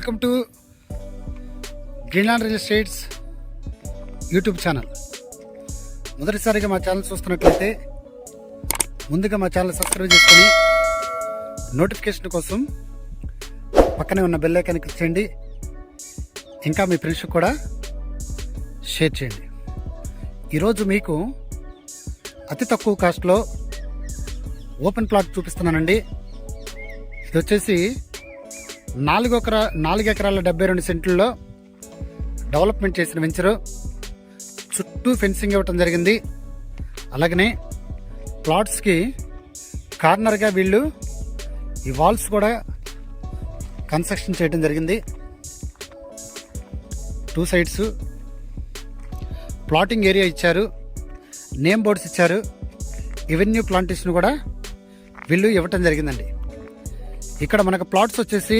Welcome to Greenland real estates YouTube channel. మొదటిసారిగా మా channel చూస్తున్నట్లయితే ముందుగా మా ఛానల్ సబ్స్క్రైబ్ చేసుకొని నోటిఫికేషన్ కోసం పక్కనే ఉన్న బెల్ ఐకాన్ క్లిక్ చేయండి. ఇంకా మీ ఫ్రెండ్స్కి కూడా షేర్ చేయండి. ఈరోజు మీకు అతి తక్కువ కాస్ట్లో ఓపెన్ ప్లాట్ చూపిస్తున్నానండి. ఇది వచ్చేసి 4 ఎకరాల 72 సెంట్లలో డెవలప్మెంట్ చేసిన వెంచరు. చుట్టూ ఫెన్సింగ్ ఇవ్వటం జరిగింది. అలాగనే ప్లాట్స్కి కార్నర్గా వీళ్ళు ఈ వాల్స్ కూడా కన్స్ట్రక్షన్ చేయడం జరిగింది. 2 సైడ్స్ ప్లాటింగ్ ఏరియా ఇచ్చారు, నేమ్ బోర్డ్స్ ఇచ్చారు, ఎవెన్యూ ప్లాంటేషన్ కూడా వీళ్ళు ఇవ్వటం జరిగిందండి. ఇక్కడ మనకు ప్లాట్స్ వచ్చేసి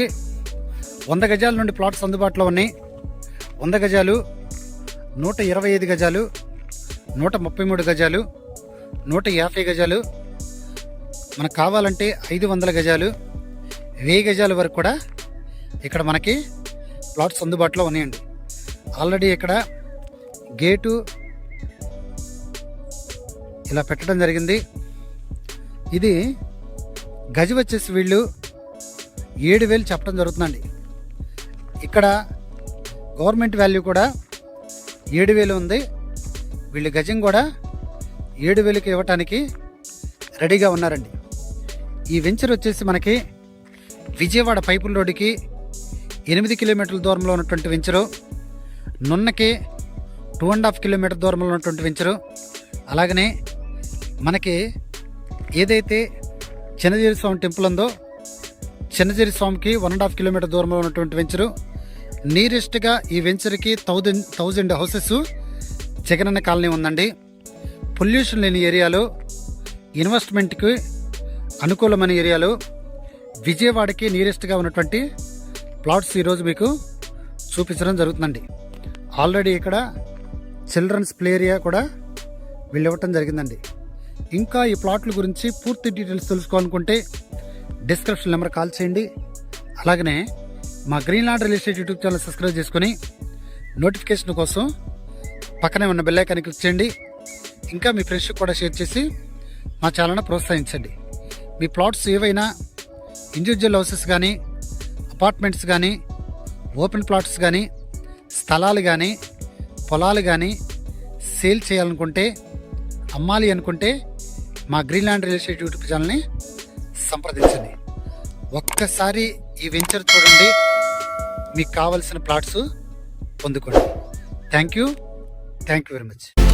100 గజాల నుండి ప్లాట్స్ అందుబాటులో ఉన్నాయి. 100 గజాలు, 125 గజాలు, 133 గజాలు, 150 గజాలు, మనకు కావాలంటే 500 గజాలు, 1000 గజాల వరకు కూడా ఇక్కడ మనకి ప్లాట్స్ అందుబాటులో ఉన్నాయండి. ఆల్రెడీ ఇక్కడ గేటు ఇలా పెట్టడం జరిగింది. ఇది గజ వచ్చేసి వీళ్ళు 7,000 చెప్పడం జరుగుతుందండి. ఇక్కడ గవర్నమెంట్ వాల్యూ కూడా 7,000 ఉంది. వీళ్ళు గజం కూడా 7,000కి ఇవ్వటానికి రెడీగా ఉన్నారండి. ఈ వెంచర్ వచ్చేసి మనకి విజయవాడ పైపుల రోడ్డుకి 8 కిలోమీటర్ల దూరంలో ఉన్నటువంటి వెంచరు, నున్నకి 2.5 కిలోమీటర్ దూరంలో ఉన్నటువంటి వెంచరు. అలాగనే మనకి ఏదైతే చిన్నజీరి స్వామి టెంపుల్ ఉందో చిన్నజీరి స్వామికి 1.5 కిలోమీటర్ దూరంలో ఉన్నటువంటి వెంచరు. నియరెస్ట్గా ఈ వెంచర్కి 1000 హౌసెస్ జగనన్న కాలనీ ఉందండి. పొల్యూషన్ లేని ఏరియాలో, ఇన్వెస్ట్మెంట్కి అనుకూలమైన ఏరియాలో విజయవాడకి నియరెస్ట్గా ఉన్నటువంటి ప్లాట్స్ ఈరోజు మీకు చూపించడం జరుగుతుందండి. ఆల్రెడీ ఇక్కడ చిల్డ్రన్స్ ప్లే ఏరియా కూడా వీళ్ళు ఇవ్వటం జరిగిందండి. ఇంకా ఈ ప్లాట్ల గురించి పూర్తి డీటెయిల్స్ తెలుసుకోవాలనుకుంటే డిస్క్రిప్షన్ నెంబర్ కాల్ చేయండి. అలాగనే మా Greenland real estate YouTube channel subscribe చేసుకుని నోటిఫికేషన్ కోసం పక్కనే ఉన్న బెల్ ఐకాన్ క్లిక్ చేయండి. ఇంకా మీ ఫ్రెండ్స్కి కూడా షేర్ చేసి మా ఛానల్ని ప్రోత్సహించండి. మీ ప్లాట్స్ ఏవైనా ఇండివిజువల్ హౌసెస్ కానీ, అపార్ట్మెంట్స్ కానీ, ఓపెన్ ప్లాట్స్ కానీ, స్థలాలు కానీ, పొలాలు కానీ సేల్ చేయాలనుకుంటే, అమ్మాలి అనుకుంటే మా గ్రీన్లాండ్ రియల్ ఎస్టేట్ యూట్యూబ్ ఛానల్ని సంప్రదించండి. ఒక్కసారి ఈ వెంచర్ చూడండి, మీకు కావలసిన ప్లాట్స్ పొందుకోండి. Thank you very much.